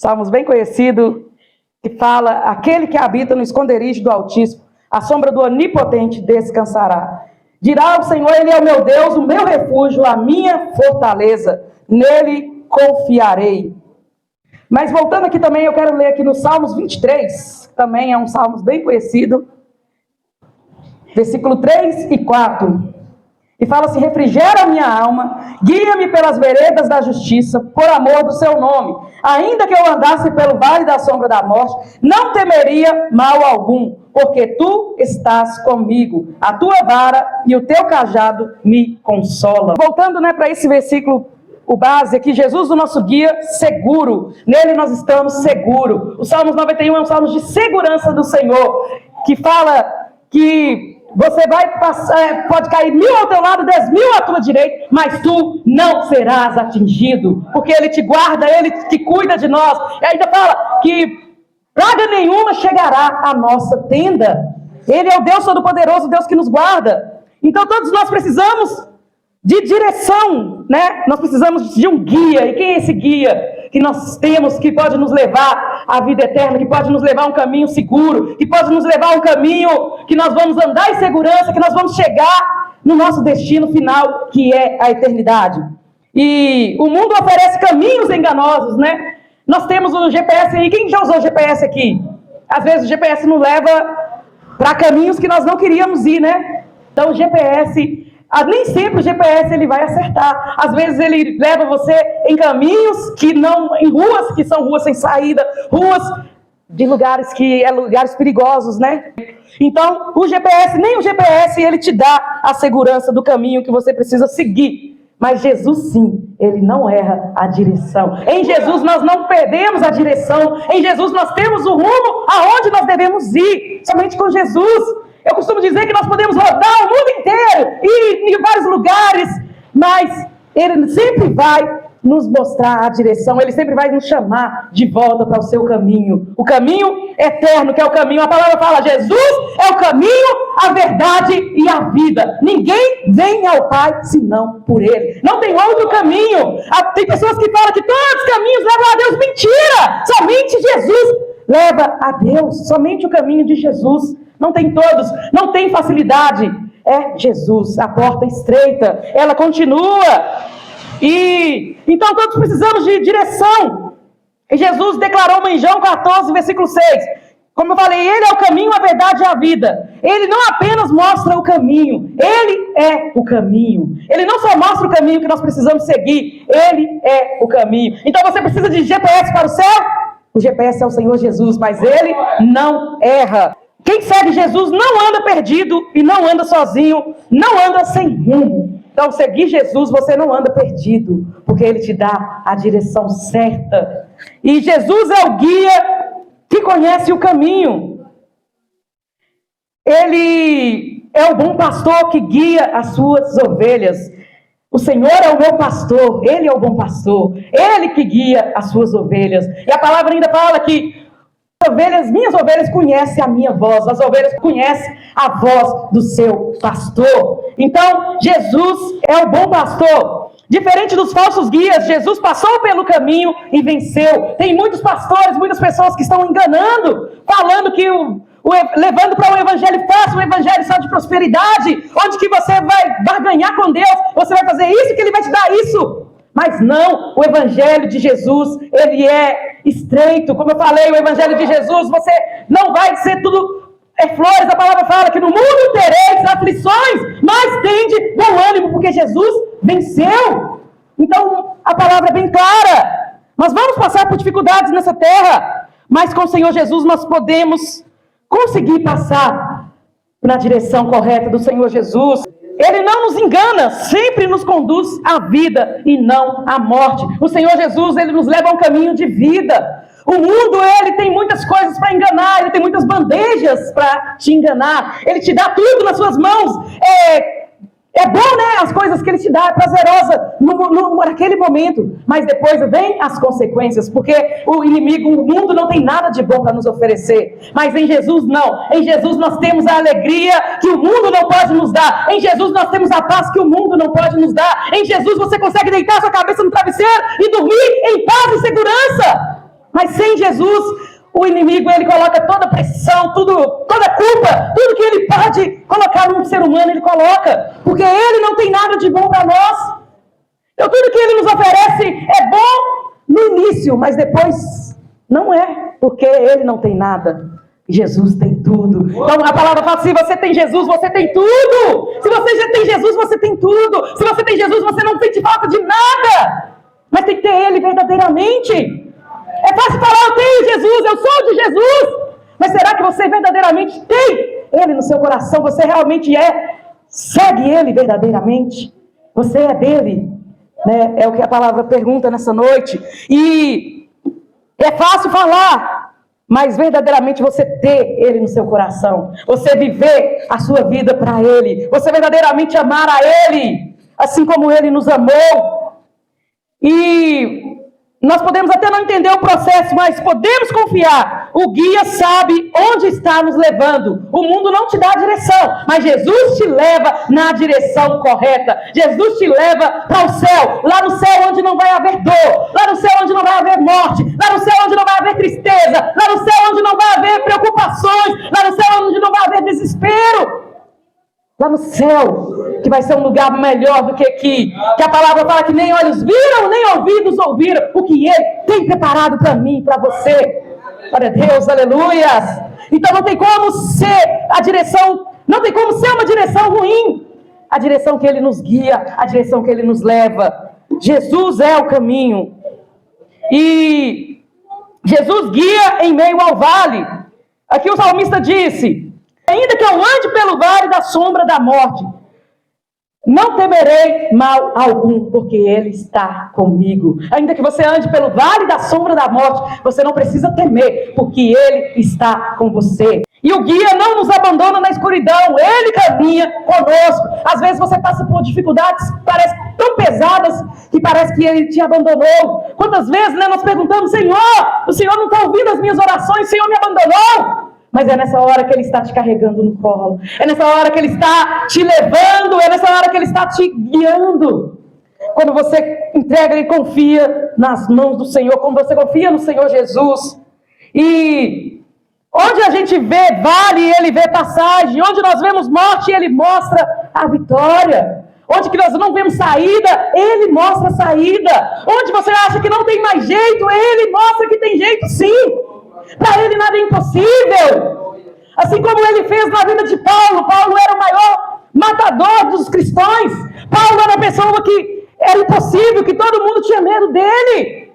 Salmos bem conhecido, que fala: aquele que habita no esconderijo do Altíssimo, a sombra do Onipotente descansará. Dirá ao Senhor: Ele é o meu Deus, o meu refúgio, a minha fortaleza, nele confiarei. Mas voltando aqui também, eu quero ler aqui no Salmos 23, também é um Salmos bem conhecido, versículo 3 e 4. E fala assim: refrigera a minha alma, guia-me pelas veredas da justiça, por amor do seu nome. Ainda que eu andasse pelo vale da sombra da morte, não temeria mal algum, porque tu estás comigo. A tua vara e o teu cajado me consolam. Voltando para esse versículo, o base aqui: Jesus, o nosso guia seguro. Nele nós estamos seguros. O Salmos 91 é um salmo de segurança do Senhor, que fala que você vai passar, pode cair 1000 ao teu lado, 10.000 à tua direita, mas tu não serás atingido, porque Ele te guarda, Ele que cuida de nós. E ainda fala que praga nenhuma chegará à nossa tenda. Ele é o Deus Todo-Poderoso, Deus que nos guarda. Então todos nós precisamos de direção, né? Nós precisamos de um guia. E quem é esse guia que nós temos, que pode nos levar à vida eterna, que pode nos levar a um caminho seguro, que pode nos levar a um caminho que nós vamos andar em segurança, que nós vamos chegar no nosso destino final, que é a eternidade? E o mundo oferece caminhos enganosos, né? Nós temos o GPS aí. Quem já usou o GPS aqui? Às vezes o GPS nos leva para caminhos que nós não queríamos ir, né? Então o GPS... nem sempre o GPS ele vai acertar. Às vezes ele leva você em caminhos que não, em ruas que são ruas sem saída, ruas de lugares que é lugares perigosos, né? Então, nem o GPS ele te dá a segurança do caminho que você precisa seguir. Mas Jesus sim, Ele não erra a direção. Em Jesus nós não perdemos a direção. Em Jesus nós temos o rumo aonde nós devemos ir. Somente com Jesus. Eu costumo dizer que nós podemos rodar o mundo inteiro, ir em vários lugares, mas Ele sempre vai nos mostrar a direção, Ele sempre vai nos chamar de volta para o seu caminho. O caminho eterno, que é o caminho, a palavra fala: Jesus é o caminho, a verdade e a vida. Ninguém vem ao Pai senão por Ele. Não tem outro caminho. Tem pessoas que falam que todos os caminhos levam a Deus. Mentira! Somente Jesus leva a Deus. Somente o caminho de Jesus. Não tem todos, não tem facilidade. É Jesus, a porta estreita, ela continua. E então todos precisamos de direção. E Jesus declarou em João 14, versículo 6. Como eu falei, Ele é o caminho, a verdade e a vida. Ele não apenas mostra o caminho, Ele é o caminho. Ele não só mostra o caminho que nós precisamos seguir, Ele é o caminho. Então você precisa de GPS para o céu? O GPS é o Senhor Jesus, mas Ele não erra. Quem segue Jesus não anda perdido e não anda sozinho, não anda sem rumo. Então, seguir Jesus, você não anda perdido, porque Ele te dá a direção certa. E Jesus é o guia que conhece o caminho. Ele é o bom pastor que guia as suas ovelhas. O Senhor é o meu pastor, Ele é o bom pastor, Ele que guia as suas ovelhas. E a palavra ainda fala que minhas ovelhas conhecem a minha voz, as ovelhas conhecem a voz do seu pastor. Então, Jesus é o bom pastor. Diferente dos falsos guias, Jesus passou pelo caminho e venceu. Tem muitos pastores, muitas pessoas que estão enganando, falando que levando para um evangelho fácil, um evangelho só de prosperidade, onde que você vai barganhar com Deus, você vai fazer isso que Ele vai te dar isso. Mas não, o evangelho de Jesus, ele é estreito. Como eu falei, o evangelho de Jesus, você não vai ser tudo flores. A palavra fala que no mundo tereis aflições, mas tende bom ânimo, porque Jesus venceu. Então, a palavra é bem clara. Nós vamos passar por dificuldades nessa terra, mas com o Senhor Jesus nós podemos conseguir passar na direção correta do Senhor Jesus. Ele não nos engana, sempre nos conduz à vida e não à morte. O Senhor Jesus, Ele nos leva a um caminho de vida. O mundo, ele tem muitas coisas para enganar, ele tem muitas bandejas para te enganar. Ele te dá tudo nas suas mãos. É bom, né? As coisas que Ele te dá, é prazerosa naquele momento. Mas depois vem as consequências, porque o inimigo, o mundo não tem nada de bom para nos oferecer. Mas em Jesus não. Em Jesus nós temos a alegria que o mundo não pode nos dar. Em Jesus nós temos a paz que o mundo não pode nos dar. Em Jesus você consegue deitar sua cabeça no travesseiro e dormir em paz e segurança. Mas sem Jesus, o inimigo, ele coloca toda a pressão, toda a culpa, tudo que ele pode colocar num ser humano, ele coloca. Porque ele não tem nada de bom para nós. Então tudo que ele nos oferece é bom no início, mas depois não é, porque ele não tem nada. Jesus tem tudo. Então a palavra fala, se você tem Jesus, você tem tudo. Se você já tem Jesus, você tem tudo. Se você tem Jesus, você não sente falta de nada. Mas tem que ter ele verdadeiramente. É fácil falar, eu tenho Jesus, eu sou de Jesus. Mas será que você verdadeiramente tem ele no seu coração? Você realmente segue ele verdadeiramente? Você é dele? Né? É o que a palavra pergunta nessa noite. E é fácil falar, mas verdadeiramente você ter ele no seu coração. Você viver a sua vida para ele. Você verdadeiramente amar a ele, assim como ele nos amou. E nós podemos até não entender o processo, mas podemos confiar. O guia sabe onde está nos levando. O mundo não te dá a direção, mas Jesus te leva na direção correta. Jesus te leva para o céu. Lá no céu onde não vai haver dor. Lá no céu onde não vai haver morte. Lá no céu onde não vai haver tristeza. Lá no céu onde não vai haver preocupações. Lá no céu onde não vai haver desespero. Lá no céu, que vai ser um lugar melhor do que aqui. Que a palavra fala que nem olhos viram, nem ouvidos ouviram. O que ele tem preparado para mim, para você. Glória a Deus, aleluias. Então não tem como ser a direção, não tem como ser uma direção ruim. A direção que ele nos guia, a direção que ele nos leva. Jesus é o caminho. E Jesus guia em meio ao vale. Aqui o salmista disse: ainda que eu ande pelo vale da sombra da morte, não temerei mal algum, porque ele está comigo. Ainda que você ande pelo vale da sombra da morte, você não precisa temer, porque ele está com você. E o guia não nos abandona na escuridão, ele caminha conosco. Às vezes você passa por dificuldades parece tão pesadas que parece que ele te abandonou. Quantas vezes nós perguntamos: Senhor, o Senhor não está ouvindo as minhas orações, o Senhor me abandonou? Mas é nessa hora que ele está te carregando no colo. É nessa hora que ele está te levando. É nessa hora que ele está te guiando. Quando você entrega e confia nas mãos do Senhor. Quando você confia no Senhor Jesus. E onde a gente vê vale, ele vê passagem. Onde nós vemos morte, ele mostra a vitória. Onde que nós não vemos saída, ele mostra a saída. Onde você acha que não tem mais jeito, ele mostra que tem jeito sim. Para ele nada é impossível. Assim como ele fez na vida de Paulo. Paulo era o maior matador dos cristãos. Paulo era uma pessoa que era impossível, que todo mundo tinha medo dele.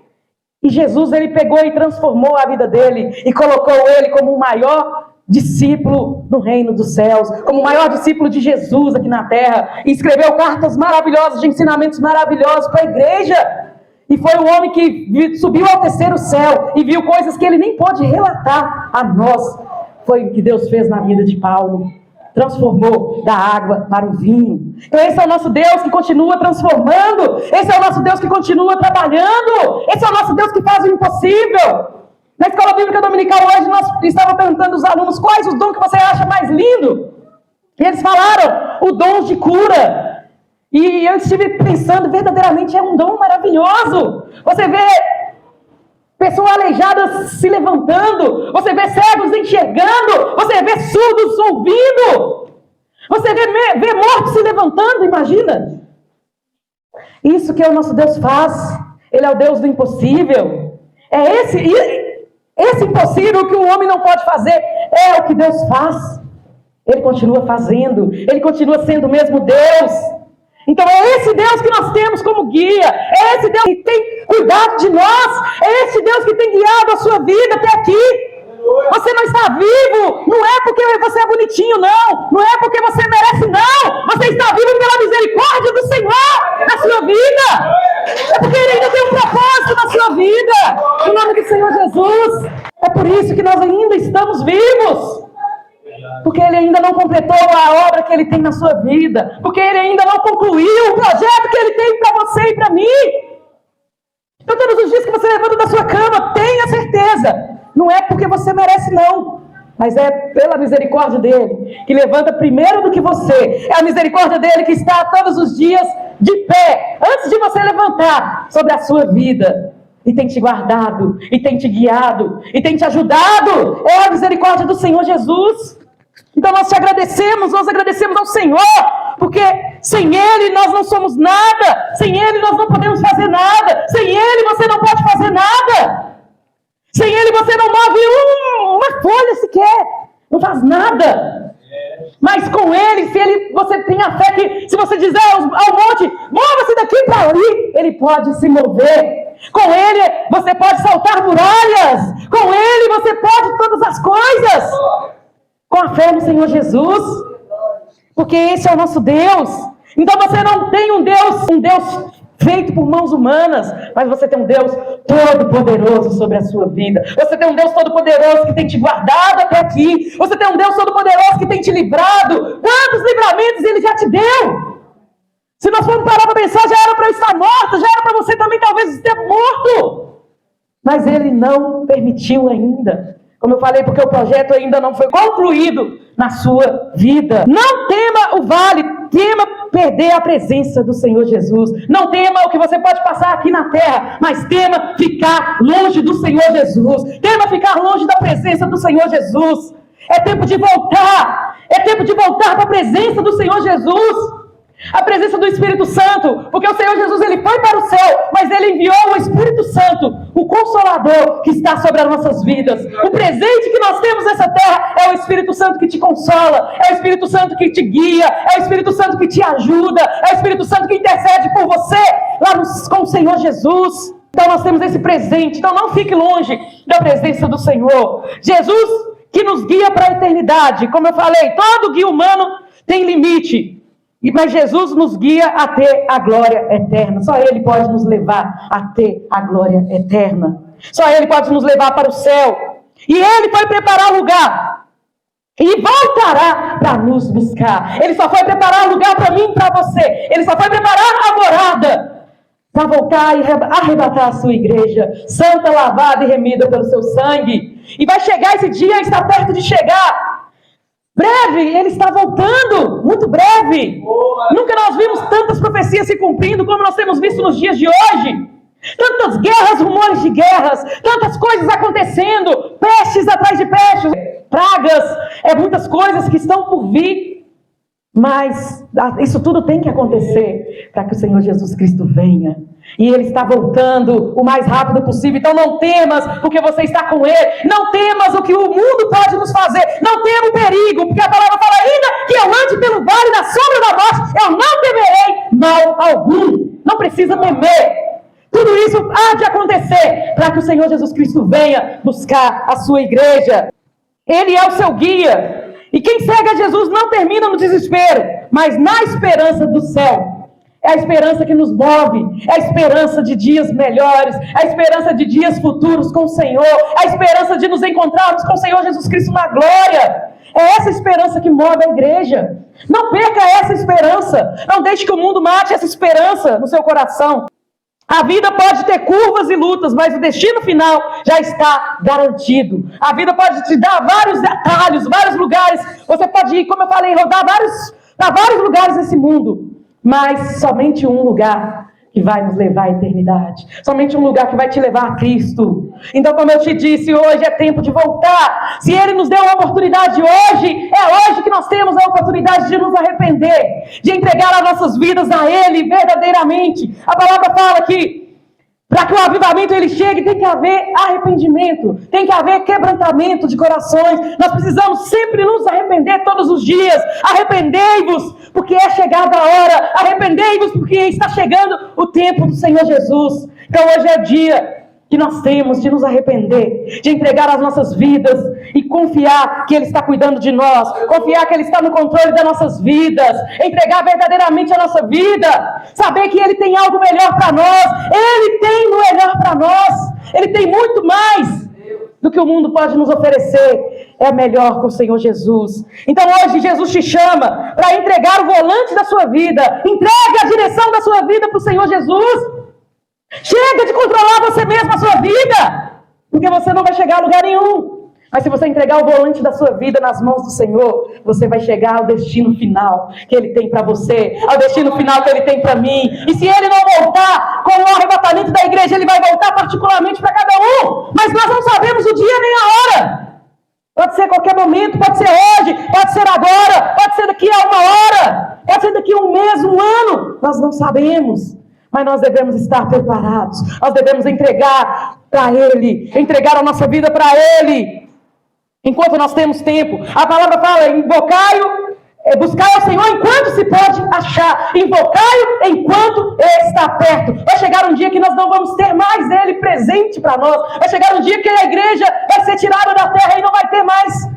E Jesus, ele pegou e transformou a vida dele e colocou ele como o maior discípulo no reino dos céus, como o maior discípulo de Jesus aqui na terra. E escreveu cartas maravilhosas, de ensinamentos maravilhosos para a igreja. E foi o homem que subiu ao terceiro céu e viu coisas que ele nem pôde relatar a nós. Foi o que Deus fez na vida de Paulo. Transformou da água para o vinho. Então esse é o nosso Deus que continua transformando. Esse é o nosso Deus que continua trabalhando. Esse é o nosso Deus que faz o impossível. Na escola bíblica dominical hoje nós estávamos perguntando aos alunos quais os dons que você acha mais lindo. E eles falaram o dom de cura. E eu estive pensando, verdadeiramente é um dom maravilhoso. Você vê pessoas aleijadas se levantando. Você vê cegos enxergando. Você vê surdos ouvindo. Você vê mortos se levantando, imagina. Isso que o nosso Deus faz. Ele é o Deus do impossível. É esse impossível que o homem não pode fazer. É o que Deus faz. Ele continua fazendo. Ele continua sendo o mesmo Deus. Então é esse Deus que nós temos como guia. É esse Deus que tem cuidado de nós. É esse Deus que tem guiado a sua vida até aqui. Você não está vivo, não é porque você é bonitinho, não. Não é porque você merece, não. Você está vivo pela misericórdia do Senhor na sua vida. É porque Ele ainda tem um propósito na sua vida. Em nome do Senhor Jesus. É por isso que nós ainda estamos vivos. Porque Ele ainda não completou a obra que Ele tem na sua vida. Porque Ele ainda não concluiu o projeto que Ele tem para você e para mim. Então todos os dias que você levanta da sua cama, tenha certeza. Não é porque você merece, não. Mas é pela misericórdia dEle, que levanta primeiro do que você. É a misericórdia dEle que está todos os dias de pé, antes de você levantar sobre a sua vida. e tem te guardado, e tem te guiado, e tem te ajudado. É a misericórdia do Senhor Jesus. Então nós agradecemos ao Senhor, porque sem Ele nós não somos nada, sem Ele nós não podemos fazer nada, sem Ele você não pode fazer nada, sem Ele você não move uma folha sequer, não faz nada. Mas com Ele, você tem a fé que, se você dizer ao monte, mova-se daqui para ali, Ele pode se mover. Com Ele você pode saltar muralhas, com Ele você pode todas as coisas, com a fé no Senhor Jesus, porque esse é o nosso Deus. Então você não tem um Deus feito por mãos humanas, mas você tem um Deus todo-poderoso sobre a sua vida. Você tem um Deus todo-poderoso que tem te guardado até aqui. Você tem um Deus todo-poderoso que tem te livrado. Quantos livramentos Ele já te deu? Se nós formos parar para pensar, já era para eu estar morto, já era para você também talvez estar morto. Mas Ele não permitiu ainda. Como eu falei, porque o projeto ainda não foi concluído na sua vida. Não tema o vale, tema perder a presença do Senhor Jesus. Não tema o que você pode passar aqui na terra, mas tema ficar longe do Senhor Jesus. Tema ficar longe da presença do Senhor Jesus. É tempo de voltar. É tempo de voltar para a presença do Senhor Jesus. A presença do Espírito Santo, porque o Senhor Jesus ele foi para o céu, mas Ele enviou o Espírito Santo, o Consolador que está sobre as nossas vidas. O presente que nós temos nessa terra é o Espírito Santo que te consola, é o Espírito Santo que te guia, é o Espírito Santo que te ajuda, é o Espírito Santo que intercede por você lá com o Senhor Jesus. Então nós temos esse presente, então não fique longe da presença do Senhor. Jesus que nos guia para a eternidade, como eu falei, todo guia humano tem limite. Mas Jesus nos guia até a glória eterna. Só Ele pode nos levar até a glória eterna. Só Ele pode nos levar para o céu. E Ele foi preparar o lugar. E voltará para nos buscar. Ele só foi preparar o lugar para mim e para você. Ele só foi preparar a morada para voltar e arrebatar a sua igreja. Santa, lavada e remida pelo seu sangue. E vai chegar esse dia, está perto de chegar. Breve, Ele está voltando, muito breve. Nunca nós vimos tantas profecias se cumprindo como nós temos visto nos dias de hoje. Tantas guerras, rumores de guerras, tantas coisas acontecendo, pestes atrás de pestes, pragas, muitas coisas que estão por vir. Mas isso tudo tem que acontecer para que o Senhor Jesus Cristo venha. E Ele está voltando o mais rápido possível. Então não temas, porque você está com Ele. Não temas o que o mundo pode nos fazer. Não tema o perigo, porque a palavra fala: ainda que eu ande pelo vale da sombra da morte, eu não temerei mal algum. Não precisa temer. Tudo isso há de acontecer para que o Senhor Jesus Cristo venha buscar a sua igreja. Ele é o seu guia. E quem segue a Jesus não termina no desespero, mas na esperança do céu. É a esperança que nos move, é a esperança de dias melhores, é a esperança de dias futuros com o Senhor, é a esperança de nos encontrarmos com o Senhor Jesus Cristo na glória. É essa esperança que move a igreja. Não perca essa esperança, não deixe que o mundo mate essa esperança no seu coração. A vida pode ter curvas e lutas, mas o destino final já está garantido. A vida pode te dar vários atalhos, vários lugares. Você pode ir, como eu falei, rodar para vários lugares nesse mundo. Mas somente um lugar que vai nos levar à eternidade. Somente um lugar que vai te levar a Cristo. Então, como eu te disse, hoje é tempo de voltar. Se Ele nos deu a oportunidade hoje, é hoje que nós temos a oportunidade de nos arrepender, de entregar as nossas vidas a Ele verdadeiramente. A palavra fala que para que o avivamento ele chegue, tem que haver arrependimento, tem que haver quebrantamento de corações. Nós precisamos sempre nos arrepender todos os dias. Arrependei-vos, porque é chegada a hora. Arrependei-vos, porque está chegando o tempo do Senhor Jesus. Então hoje é o dia que nós temos de nos arrepender, de entregar as nossas vidas e confiar que Ele está cuidando de nós, confiar que Ele está no controle das nossas vidas, entregar verdadeiramente a nossa vida, saber que Ele tem algo melhor para nós. Ele tem o melhor para nós, Ele tem muito mais do que o mundo pode nos oferecer. É melhor com o Senhor Jesus. Então hoje Jesus te chama para entregar o volante da sua vida, entregue a direção da sua vida para o Senhor Jesus. Chega de controlar você mesmo a sua vida, porque você não vai chegar a lugar nenhum. Mas se você entregar o volante da sua vida nas mãos do Senhor, você vai chegar ao destino final que Ele tem para você, ao destino final que Ele tem para mim. E se Ele não voltar com o arrebatamento da igreja, Ele vai voltar particularmente para cada um. Mas nós não sabemos o dia nem a hora. Pode ser a qualquer momento, pode ser hoje, pode ser agora, pode ser daqui a 1 hora, pode ser daqui a 1 mês, 1 ano. Nós não sabemos. Mas nós devemos estar preparados. Nós devemos entregar para Ele, entregar a nossa vida para Ele. Enquanto nós temos tempo. A palavra fala, invocai-o, buscai ao Senhor enquanto se pode achar. Invocai-o enquanto Ele está perto. Vai chegar um dia que nós não vamos ter mais Ele presente para nós. Vai chegar um dia que a igreja vai ser tirada da terra e não vai ter mais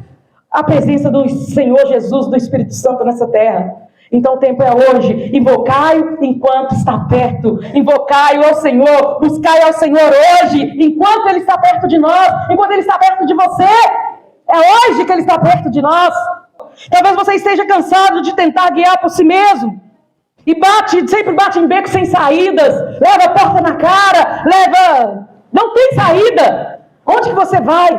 a presença do Senhor Jesus, do Espírito Santo nessa terra. Então o tempo é hoje. Invocai-o enquanto está perto. Invocai-o ao Senhor. Buscai ao Senhor hoje, enquanto Ele está perto de nós, enquanto Ele está perto de você. É hoje que Ele está perto de nós. Talvez você esteja cansado de tentar guiar por si mesmo. E sempre bate em beco sem saídas. Leva a porta na cara. Não tem saída. Onde que você vai?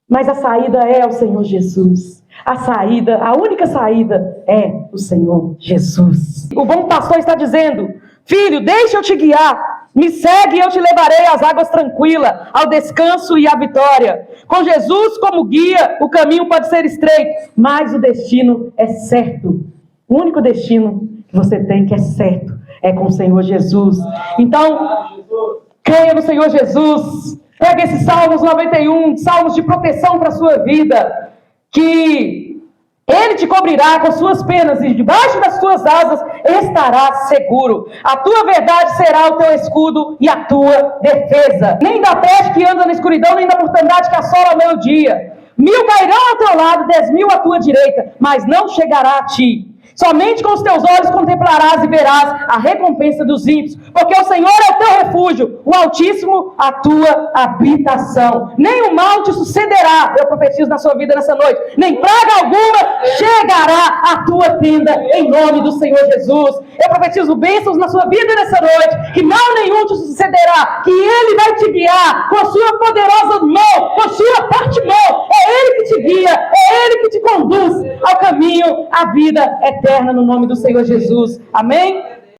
Mas a saída é o Senhor Jesus. A única saída é o Senhor Jesus. O bom pastor está dizendo: filho, deixa eu te guiar. Me segue e eu te levarei às águas tranquilas, ao descanso e à vitória. Com Jesus como guia, o caminho pode ser estreito, mas o destino é certo. O único destino que você tem que é certo é com o Senhor Jesus. Então, creia no Senhor Jesus. Pega esses Salmos 91, salmos de proteção para a sua vida, que Ele te cobrirá com suas penas e debaixo das tuas asas estarás seguro. A tua verdade será o teu escudo e a tua defesa. Nem da peste que anda na escuridão, nem da mortandade que assola ao meio-dia. 1000 cairão ao teu lado, 10.000 à tua direita, mas não chegará a ti. Somente com os teus olhos contemplarás e verás a recompensa dos ímpios, porque o Senhor é o teu refúgio, o Altíssimo a tua habitação. Nem o mal te sucederá, eu profetizo na sua vida nessa noite, nem praga alguma chegará à tua tenda, em nome do Senhor Jesus. Eu profetizo bênçãos na sua vida nessa noite, que mal nenhum te sucederá, que Ele vai te guiar com a sua poderosa mão, com a sua forte mão. É Ele que te guia, é Ele que te conduz ao caminho, à vida eterna, no nome do Senhor Jesus. Amém?